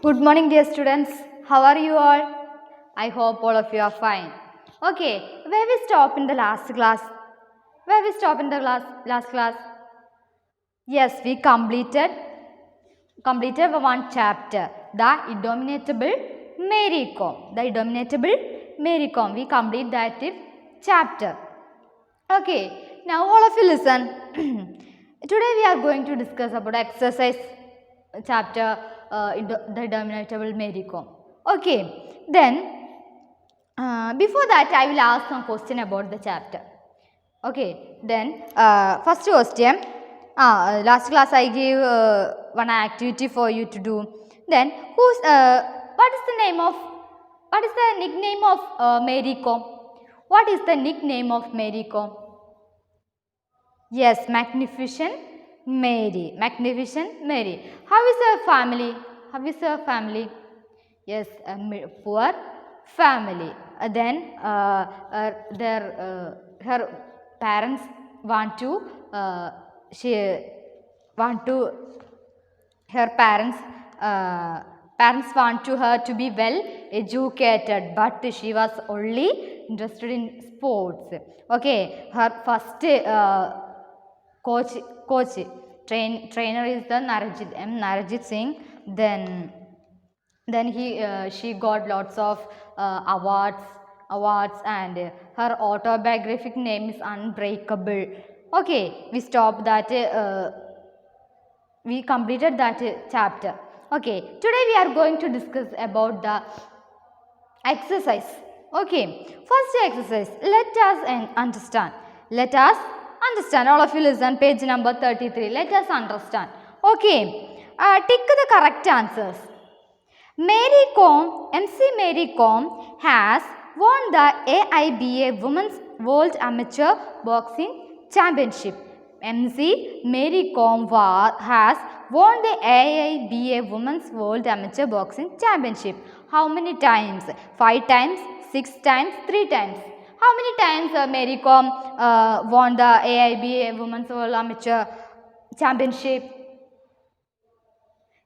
Good morning, dear students. How are you all? I hope all of you are fine. Okay, where we stop in the last class? Where we stop in the last class? Yes, we completed one chapter, the Indomitable Mary Kom. The Indomitable Mary Kom. We complete that chapter. Okay, now all of you listen. Today we are going to discuss about exercise chapter the Indomitable Mary Kom. Okay, then before that I will ask some question about the chapter. Okay, then first question. Last class I gave one activity for you to do. Then what is the nickname of Mary Kom? What is the nickname of Mary Kom? Yes, Magnificent Mary. Magnificent Mary. How is her family? How is her family? Yes, a poor family. Her parents want to her parents want to her to be well educated, but she was only interested in sports. Okay, her first trainer is the Narajit Singh. Then she got lots of awards, and her autobiographic name is Unbreakable. Okay, we stopped that. We completed that chapter. Okay, today we are going to discuss about the exercise. Okay, first exercise. Let us understand. All of you listen, page number 33. Let us understand. Okay, tick the correct answers. MC Mary Kom has won the AIBA Women's World Amateur Boxing Championship. MC Mary Kom has won the AIBA Women's World Amateur Boxing Championship. How many times? 5 times, 6 times, 3 times. How many times Mary Kom won the AIBA Women's World Amateur Championship?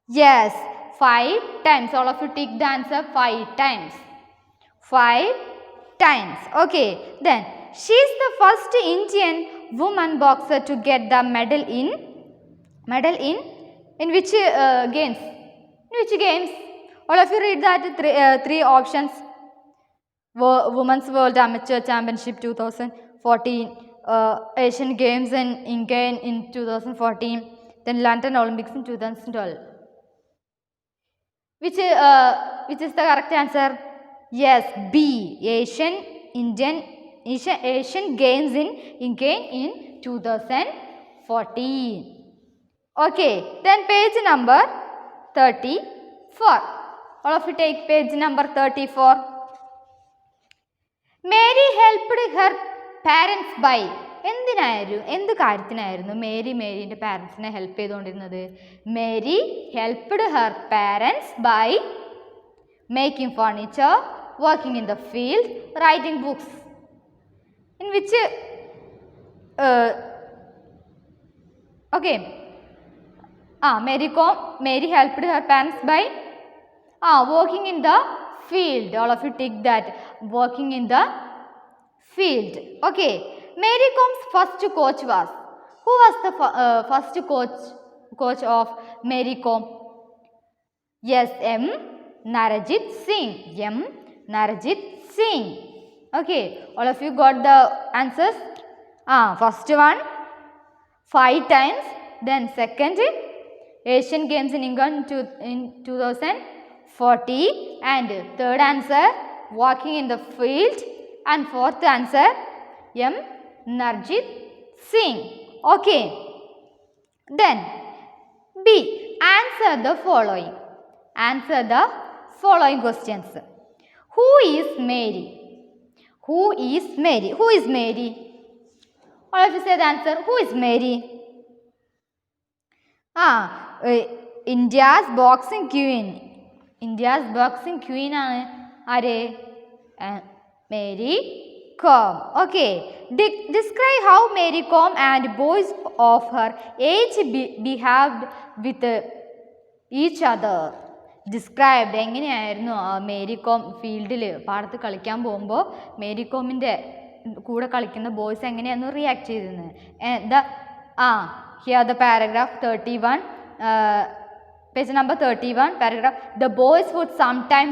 Yes, 5 times. All of you tick the answer 5 times. 5 times. Okay. Then she is the first Indian woman boxer to get the medal in which games? In which games? All of you read that three options. Women's World Amateur Championship 2014, Asian Games in Incheon in 2014, then London Olympics in 2012. Which is the correct answer? Yes, B. Asian Games in Incheon in 2014. Okay, then page number 34. All of you take page number 34. Mary helped her parents by എന്ത് കാര്യത്തിനായിരുന്നു മേരിൻ്റെ പാരൻസിനെ help ചെയ്തുകൊണ്ടിരുന്നത്? Mary helped her parents by making furniture, working in the field, writing books. In which okay Mary helped her parents by working in the field. All of you tick that, working in the field. Okay, Mary Kom's first coach was, who was the first coach of Mary Kom? Yes, M. Narajit Singh. Okay, all of you got the answers? First one 5 times, then second Asian Games in England in 2014, and third answer walking in the field, and fourth answer M. Narajit Singh. Okay, then B. Answer the following questions. Who is Mary? All of you say the answer. Who is Mary? India's boxing queen ആണ് ആര്? Mary Kom. Okay, describe how Mary Kom and boys of her age behaved with each other. Described എങ്ങനെയായിരുന്നു Mary com ഫീൽഡിൽ പാടത്ത് കളിക്കാൻ പോകുമ്പോൾ Mary കോമിൻ്റെ കൂടെ കളിക്കുന്ന boys എങ്ങനെയായിരുന്നു റിയാക്ട് ചെയ്തിരുന്നത് here the paragraph 31 page number 31 paragraph the boys would sometime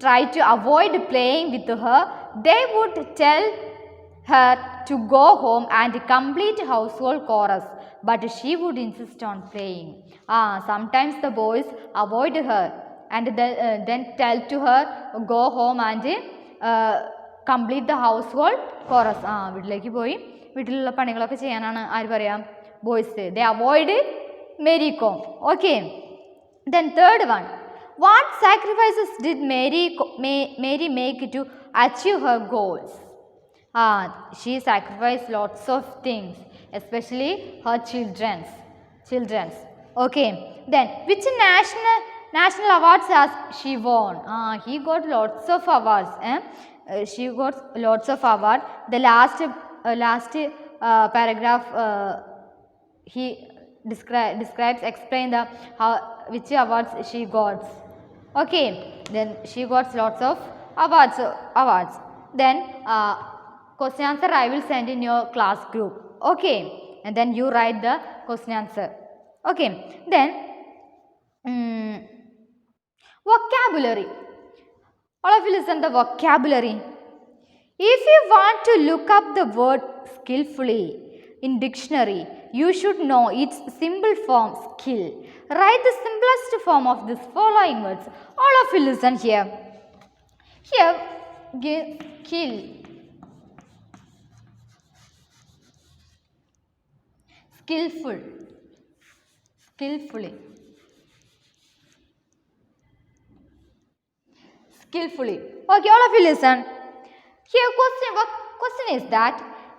try to avoid playing with her. They would tell her to go home and complete household chores, but she would insist on playing. Sometimes the boys avoid her and then tell to her go home and complete the household chores. വീട്ടിലേക്ക് പോയി വീട്ടിലുള്ള പണികളൊക്കെ ചെയ്യാനാണ് ആര് പറയാം boys. They avoid Mary Kom. Okay. Then third one. What sacrifices did Mary make to achieve her goals? She sacrificed lots of things, especially her children's. Okay. Then which national awards has she won? He got lots of awards. She got lots of awards. The last paragraph he explain the which awards she got. Okay, then she got lots of awards. Then question answer I will send in your class group. Okay, and then you write the question answer. Okay, then vocabulary. All of you listen the vocabulary. If you want to look up the word skillfully in dictionary, you should know its simple form skill. Write the simplest form of this following words. All of you listen here. Here, give skill. Skillful. Skillfully. Skillfully. Okay, all of you listen. Here question is that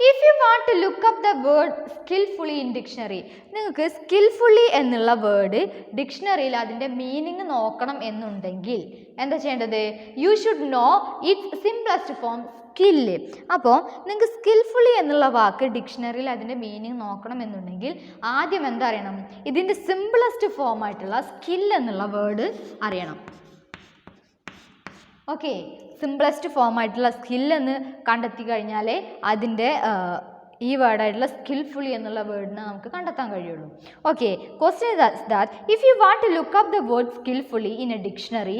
if you want to look up the word skillfully in dictionary, നിങ്ങൾക്ക് skillfully എന്നുള്ള word ഡിക്ഷണറിയിൽ അതിൻ്റെ meaning നോക്കണം എന്നുണ്ടെങ്കിൽ എന്താ ചെയ്യേണ്ടത്? You should know it's simplest form skill. അപ്പോൾ നിങ്ങൾക്ക് skilfully എന്നുള്ള വാക്ക് ഡിക്ഷണറിയിൽ അതിൻ്റെ മീനിങ് നോക്കണം എന്നുണ്ടെങ്കിൽ ആദ്യം എന്താ അറിയണം? ഇതിൻ്റെ സിംപിളസ്റ്റ് ഫോം ആയിട്ടുള്ള സ്കിൽ എന്നുള്ള വേർഡ് അറിയണം. ഓക്കെ, സിംപ്ലസ്റ്റ് ഫോം ആയിട്ടുള്ള സ്കിൽ എന്ന് കണ്ടെത്തി കഴിഞ്ഞാൽ അതിൻ്റെ ഈ വേർഡായിട്ടുള്ള സ്കിൽഫുള്ളി എന്നുള്ള വേർഡിനെ നമുക്ക് കണ്ടെത്താൻ കഴിയുള്ളൂ. Okay, question is that if you want to look up the word skilfully in a dictionary,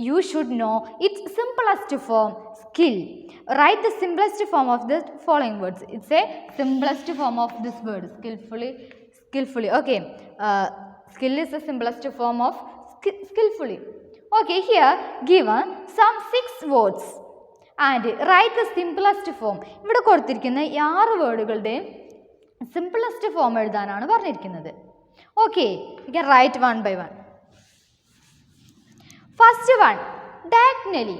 you should know its simplest form skill. Write the simplest form of the following words. It's a simplest form of this word skillfully. Okay, skill is the simplest form of skillfully. Okay, here given some 6 words and write the simplest form. ഇവിടെ കൊടുത്തിരിക്കുന്ന 6 വേർഡുകളുടെ simplest form എഴുതാനാണ് പറഞ്ഞിരിക്കുന്നത്. Okay, you can write one by one. First one, diagonally.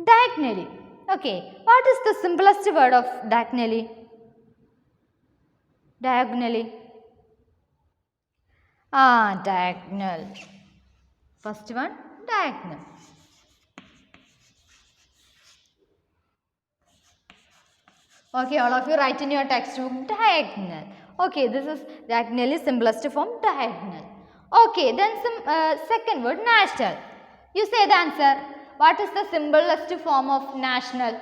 Diagonally. Okay, what is the simplest word of diagonally? Diagonally. Diagonal. First one, diagonal. Okay, all of you write in your textbook diagonal. Okay, this is diagonally simplest form diagonal. Okay, then some second word, national. You say the answer. What is the simplest form of national?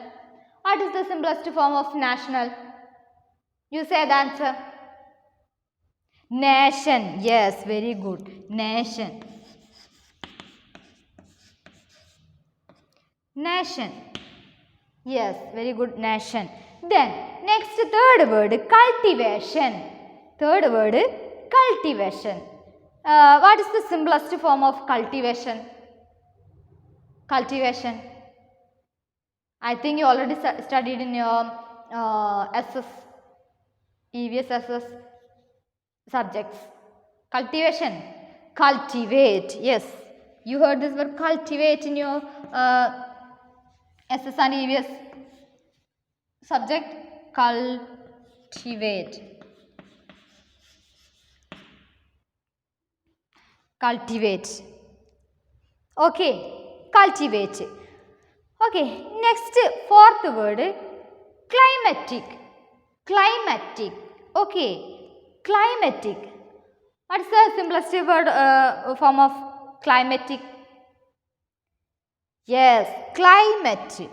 What is the simplest form of national? You say the answer. Nation. Yes, very good. Nation. Nation. Yes, very good. Nation. Then next third word, cultivation. Third word, cultivation. What is the simplest form of cultivation? Cultivation. I think you already studied in your SS, EVS SS subjects. Cultivation. Cultivate. Yes, you heard this word cultivate in your SS and EVS subject. Cultivate. Cultivate. Okay, cultivate. Okay, next fourth word, climatic. Climatic. Okay, climatic. What is the simplest word form of Climatic. Yes, climate.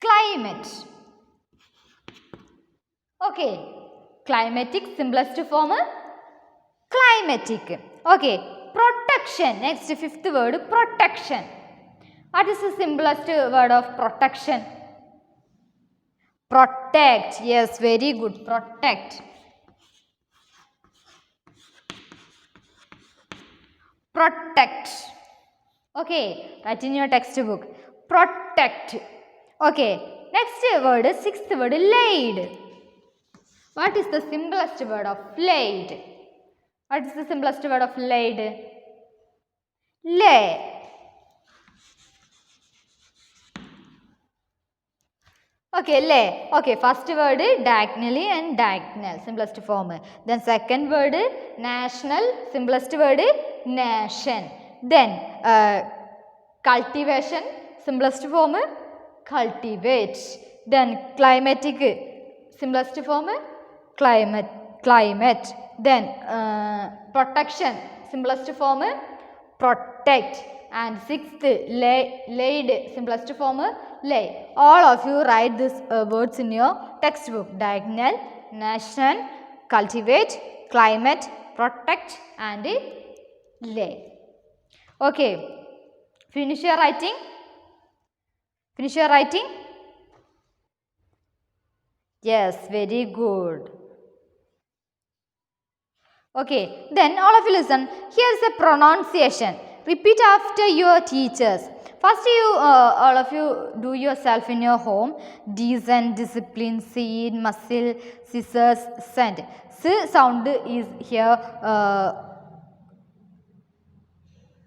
Climate. Okay. Climatic, simplest form. Climatic. Okay. Protection. Next, fifth word, protection. What is the simplest word of protection? Protect. Yes, very good. Protect. Protect. Okay, write in your textbook. Protect. Okay, next word, sixth word, laid. What is the simplest word of laid? What is the simplest word of laid? Lay. Okay, lay. Okay, first word diagonally and diagonal, simplest form. Then second word national, simplest word nation. Then cultivation, simplest form cultivate. Then climatic, simplest form climate. Then protection, simplest form protect. And sixth, laid, simplest form lay. All of you write these words in your textbook. Diagonal, nation, cultivate, climate, protect and lay. Okay. Finish your writing. Finish your writing. Yes, very good. Okay, then all of you listen. Here is a pronunciation. Repeat after your teachers. First, all of you do yourself in your home. Decent, discipline, seed, muscle, scissors, send. S sound is here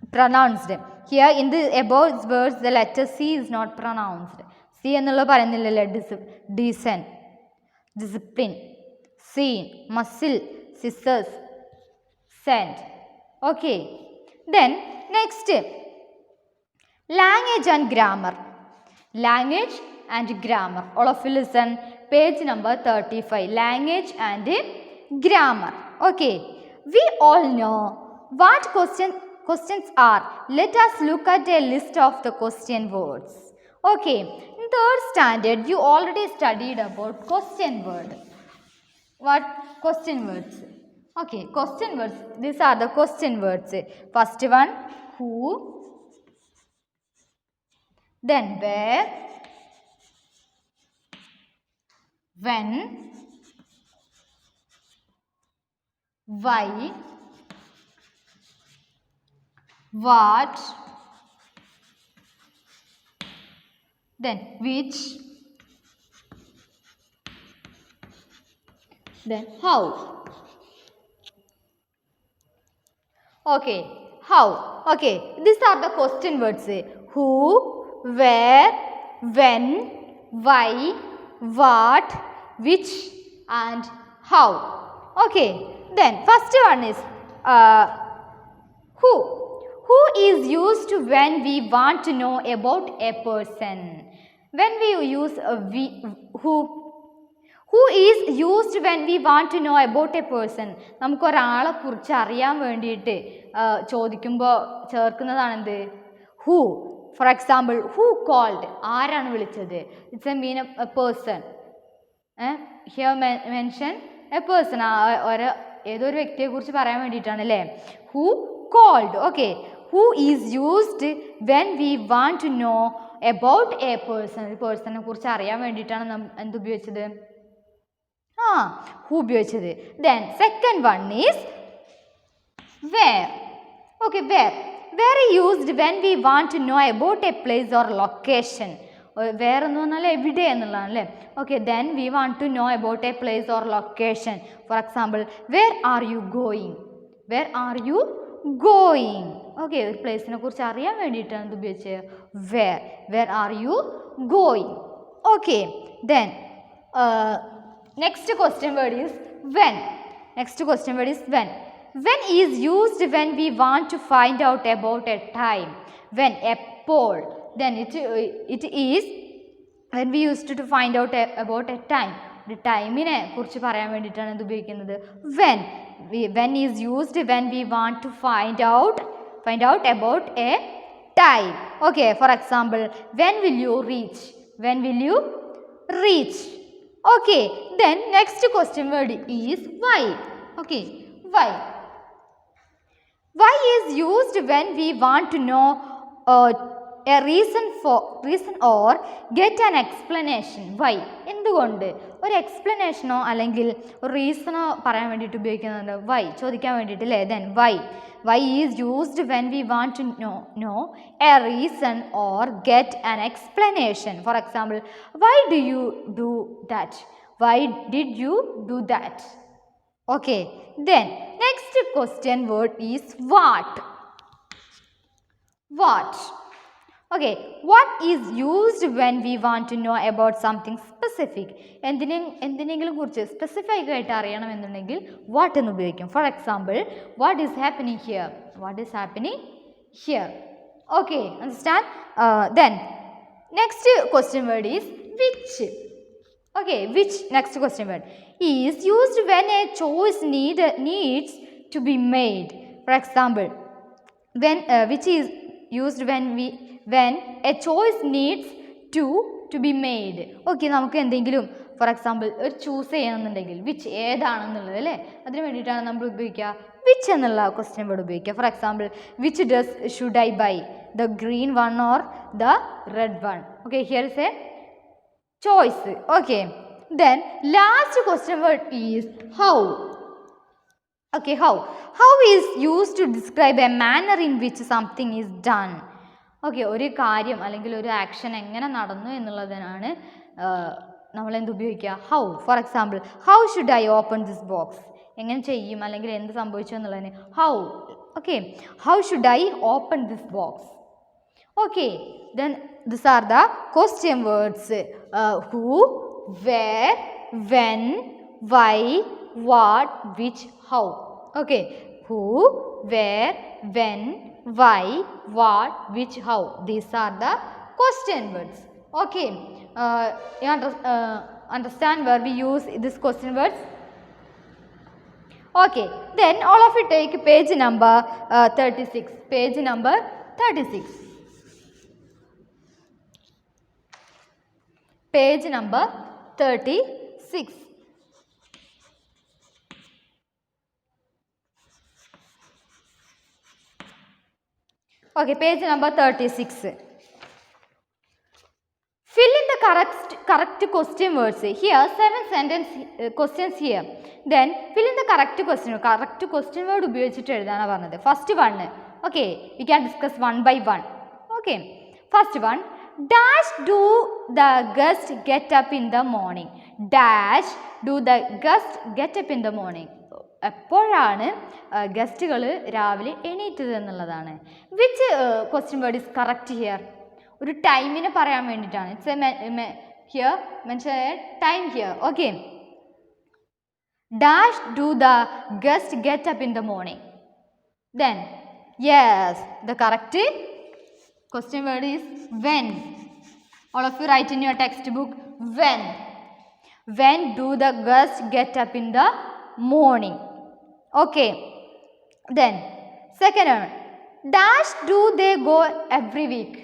pronounced. Here in the above words, the letter C is not pronounced. C ennulla parayunnillalla. Decent, discipline, scene, muscle, scissors, send. Okay. Then next, language and grammar. Language and grammar. All of you listen. Page number 35. Language and grammar. Okay. We all know what questions are. Let us look at a list of the question words. Okay. In third standard, you already studied about question word. What question words? Okay, question words. These are the question words. First one, who, then where, when, why, what, then which, then how. Okay, how? Okay, these are the question words. Who, where, when, why, what, which and how. Okay, then first one is who. Who is used when we want to know about a person? When we use who is used when we want to know about a person? നമുക്ക് ഒരാളെ കുറിച്ച് അറിയാൻ വേണ്ടിയിട്ട് ചോദിക്കുമ്പോൾ ചേർക്കുന്നതാണെന്ത്? Who. For example, who called? ആരാണ് വിളിച്ചത്? It's a mean a person. Here mention a person. ഏതൊരു വ്യക്തിയെ കുറിച്ച് പറയാൻ വേണ്ടിയിട്ടാണ് അല്ലേ? Who called. Okay. Who is used when we want to know about a person? ഒരു പേഴ്സണെ കുറിച്ച് അറിയാൻ വേണ്ടിയിട്ടാണ് എന്ത് ഉപയോഗിച്ചത്? Who ഉപയോഗിച്ചത്. Then second one is where. Okay, where. Where used when we want to know about a place or location. Where എന്ന് പറഞ്ഞാൽ എവിടെ എന്നുള്ളതാണ് അല്ലേ? Okay, then we want to know about a place or location. For example, where are you going? Where are you going? Okay, ഒരു പ്ലേസിനെ കുറിച്ച് അറിയാൻ വേണ്ടിയിട്ടാണ് ഇത് ഉപയോഗിച്ചത്. Where. Where are you going? Okay, then next question word is when. Next question word is when. When is used when we want to find out about a time. When, എപ്പോൾ. Then it is when we used to find out about a time. ഒരു ടൈമിനെ കുറിച്ച് പറയാൻ വേണ്ടിയിട്ടാണ് ഇത് ഉപയോഗിക്കുന്നത്. When is used when we want to find out about a time. Okay, for example, when will you reach? When will you reach? Okay, then next question word is why. Okay, why is used when we want to know a reason or get an explanation. Why എന്തുകൊണ്ട് ഒരു എക്സ്പ്ലനേഷനോ അല്ലെങ്കിൽ ഒരു റീസണോ പറയാൻ വേണ്ടിയിട്ട് ഉപയോഗിക്കുന്നുണ്ട്. Y ചോദിക്കാൻ വേണ്ടിയിട്ട് അല്ലേ. Then why is used when we want to know a reason or get an explanation. For example, why do you do that? Why did you do that? Okay, then next question word is what. Okay, what is used when we want to know about something specific. എന്തിനെങ്കിലും കുറിച്ച് specific ആയിട്ട് അറിയണമെന്നുണ്ടെങ്കിൽ what എന്ന് ഉപയോഗിക്കും. For example, what is happening here. Okay, understand? Then next question word is which. Okay, which next question word is used when a choice needs to be made. For example, which is used when a choice needs to be made. Okay, നമുക്ക് എന്തെങ്കിലും for example ഒരു choose ചെയ്യണമെന്നുണ്ടെങ്കിൽ which ഏതാണെന്നുള്ളത് അല്ലേ, അതിന് വേണ്ടിയിട്ടാണ് നമ്മൾ ഉപയോഗിക്കുക വിച്ച് എന്നുള്ള ക്വസ്റ്റ്യൻ വേർഡ് ഉപയോഗിക്കുക. For example, which dress should I buy, the green one or the red one. Okay, here is a choice. Okay, then last question word is how. Okay, how is used to describe a manner in which something is done. Okay, ഒരു കാര്യം അല്ലെങ്കിൽ ഒരു action എങ്ങനെ നടന്നു എന്നുള്ളതിനാണ് നമ്മൾ എന്ത് ഉപയോഗിക്കുക how. For example, how should I open this box. എങ്ങനെ ചെയ്യും അല്ലെങ്കിൽ എന്ത് സംഭവിച്ചു എന്നുള്ളതിന് how. Okay, how should I open this box. Okay, then these are the question words. Who, where, when, why, what, which, how. Okay, who, where, when, why, what, which, how. These are the question words. Okay, you understand where we use this question words? Okay, then all of you take page number 36. Page number 36. Page number 36. Okay, page number 36. Fill in the correct question words. Here 7 sentence questions here. Then fill in the correct question. Correct question word ഉപയോഗിച്ചിട്ട് എഴുതാനാണ് പറഞ്ഞത്. First one. Okay, we can discuss one by one. Okay, first one. Dash do the guests get up in the morning. Dash do the guests get up in the morning. എപ്പോഴാണ് ഗസ്റ്റുകൾ രാവിലെ എണീറ്റത് എന്നുള്ളതാണ്. Which question word is correct here. ഒരു ടൈമിനെ പറയാൻ വേണ്ടിയിട്ടാണ്. It's here mention time here. Okay, dash do the guest get up in the morning. Then yes, the correct question word is when. All of you write in your textbook when. When do the guests get up in the morning. Okay, then second one. Dash do they go every week.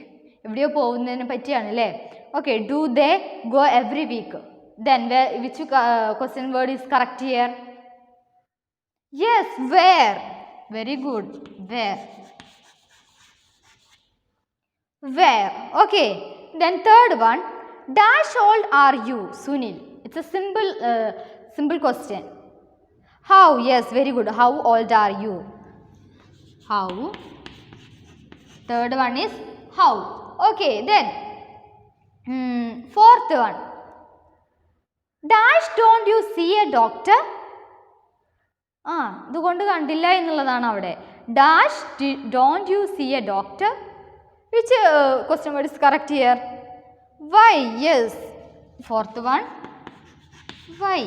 എവിടെയോ പോകുന്നതിനെ പറ്റിയാണ് അല്ലേ. Okay, do they go every week. Then which question word is correct here? Yes, where. Very good, where. Okay, then third one. Dash old are you, Sunil. It's a simple question. How? Yes, very good. How old are you? How. Third one is how. Okay, then fourth one. Dash don't you see a doctor? ഇതുകൊണ്ട് കണ്ടില്ല എന്നുള്ളതാണ് അവിടെ. Dash don't you see a doctor? Which question word is correct here? Why? Yes. Fourth one. Why.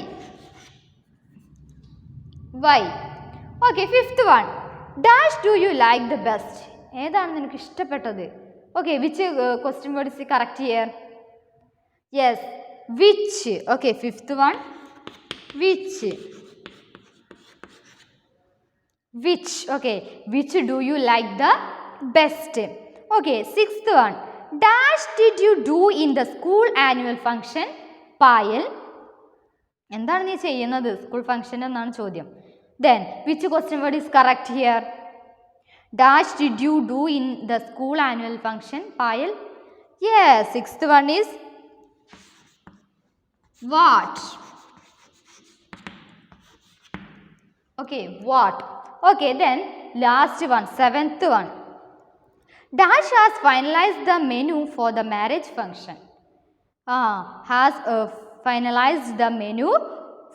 Okay, fifth one. Dash do you like the best. ഏതാണ് നിനക്ക് ഇഷ്ടപ്പെട്ടത്? Okay, which question word is correct here? Yes, which. Okay, fifth one, which. Okay, which do you like the best? Okay, sixth one, dash did you do in the school annual function? Payal, എന്താണ് നീ ചെയ്യുന്നത് school function എന്നാണ് ചോദ്യം. Then which question word is correct here? Dash did you do in the school annual function? Payal? Yes, sixth one is what? Okay, what? Okay, then last one, seventh one. Dash has finalized the menu for the marriage function. Has finalized the menu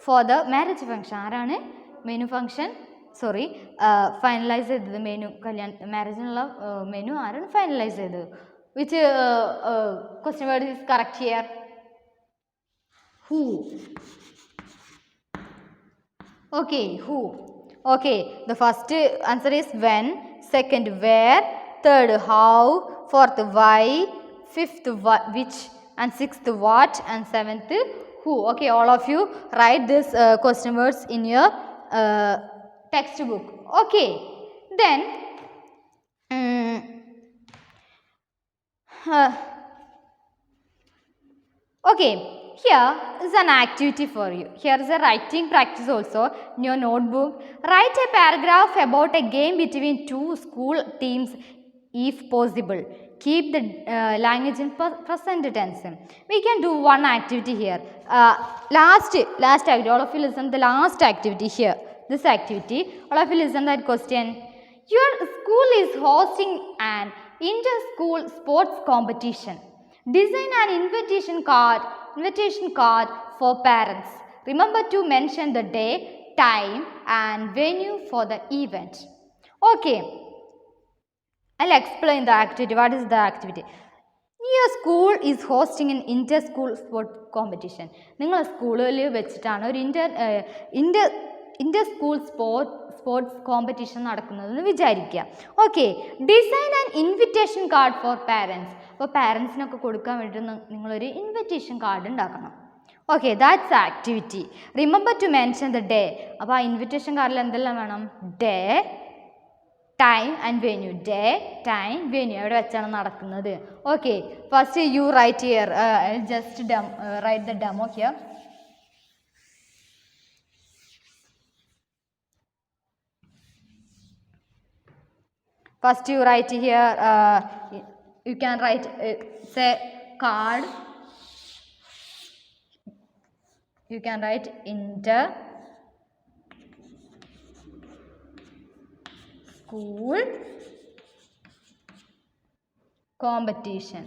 for the marriage function. ആരാണ് menu function sorry finalise ചെയ്തത് menu മാരേജിനുള്ള menu ആരാണ് finalise ചെയ്തത്? Which question word is correct here? Who? Okay, who? Okay, the first answer is when, second where, third how, fourth why, fifth which, and sixth what, and seventh who. Okay, all of you write this question words in your textbook. Okay, then okay, here is an activity for you. Here is a writing practice also in your notebook. Write a paragraph about a game between two school teams if possible. Keep the language in present tense. We can do one activity here. Last activity, all of you listen to the last activity here. This activity, all of you listen to that question. Your school is hosting an inter-school sports competition. Design an invitation card for parents. Remember to mention the day, time and venue for the event. Okay, I'll explain the activity. What is the activity? Your school is hosting an inter-school sport competition. നിങ്ങളുടെ സ്കൂളിൽ വെച്ചിട്ടാണ് ഒരു Inter-school sports competition നടക്കുന്നതെന്ന് വിചാരിക്കുക. Okay, design and invitation card for parents. അപ്പോൾ പാരൻസിനൊക്കെ കൊടുക്കാൻ വേണ്ടിയിട്ട് നിങ്ങളൊരു ഇൻവിറ്റേഷൻ കാർഡ് ഉണ്ടാക്കണം. Okay, that's activity. Remember to mention the day. അപ്പോൾ ആ ഇൻവിറ്റേഷൻ കാർഡിൽ എന്തെല്ലാം വേണം? Day, time and venue. Day, time, venue എവിടെ വെച്ചാണ് നടക്കുന്നത്. Okay, first you write here. Just write the demo here. First you write here, you can write say card, you can write inter school competition.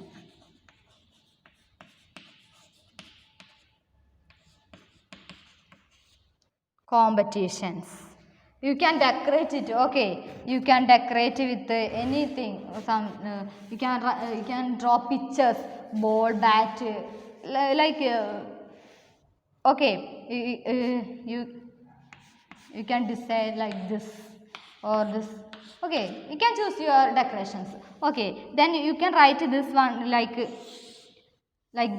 Competitions. You can decorate it. Okay, you can decorate with anything. Some you can draw pictures, ball, bat, like okay, you can decide like this or this. Okay, you can choose your decorations. Okay, then you can write this one like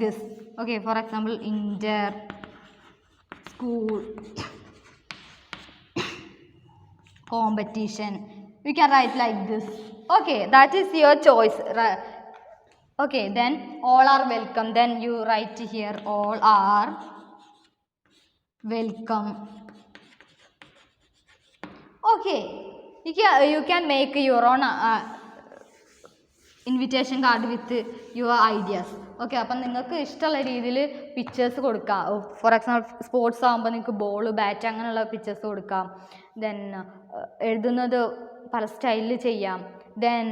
this. Okay, for example, inter school competition. You can write like this. Okay, that is your choice. Okay, then all are welcome. Then you write here all are welcome. Okay, you can make your own invitation card with your ideas. Okay, അപ്പം നിങ്ങൾക്ക് ഇഷ്ടമുള്ള രീതിയിൽ pictures കൊടുക്കാം. For example sports ആകുമ്പോൾ നിങ്ങൾക്ക് ball, bat അങ്ങനെയുള്ള pictures കൊടുക്കാം. Then എഴുതുന്നത് പല സ്റ്റൈലിൽ ചെയ്യാം. Then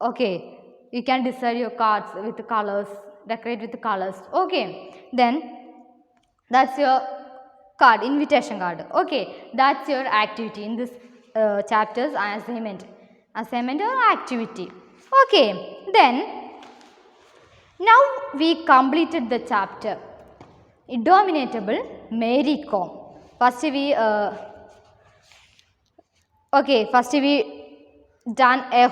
okay, you can decide your cards with colours, decorate with colours. Okay, then that's your card, invitation card. Okay, that's your activity in this chapter's assignment or activity. Okay, then now we completed the chapter Indomitable Mary Kom. First we done a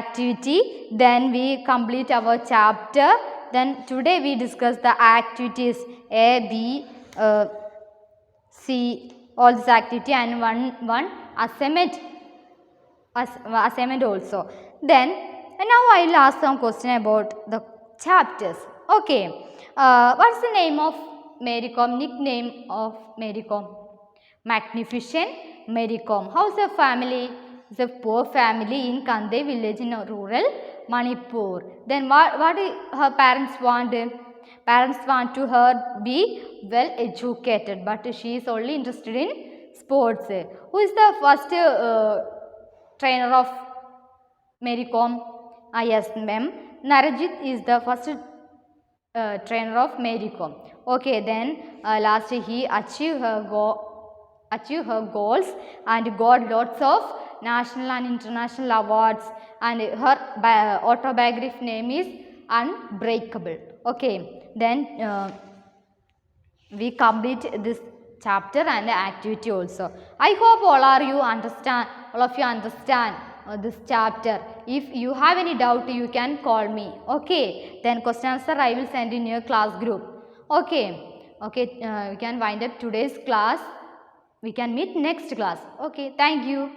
activity, then we complete our chapter Then today we discuss the activities A, B, C, all this activity and one assignment also. Then now I will ask some question about the chapters. Okay, what's the name of Mary Kom? Nickname of Mary Kom? Magnificent Mary Kom. How's the family? It's a poor family in Kandai village in rural Manipur. Then what her parents want? Parents want to her be well educated, but she is only interested in sports. Who is the first trainer of Mary Kom? Yes, ma'am. Narajit is the first trainer of Mary Kom. Okay, then last he achieved her goals and got lots of national and international awards, and her autobiography name is Unbreakable. Okay, then we complete this chapter and activity also. I hope all of you understand this chapter. If you have any doubt, you can call me. Okay, then question answer I will send in your class group. Okay, we can wind up today's class. We can meet next class. Okay, thank you.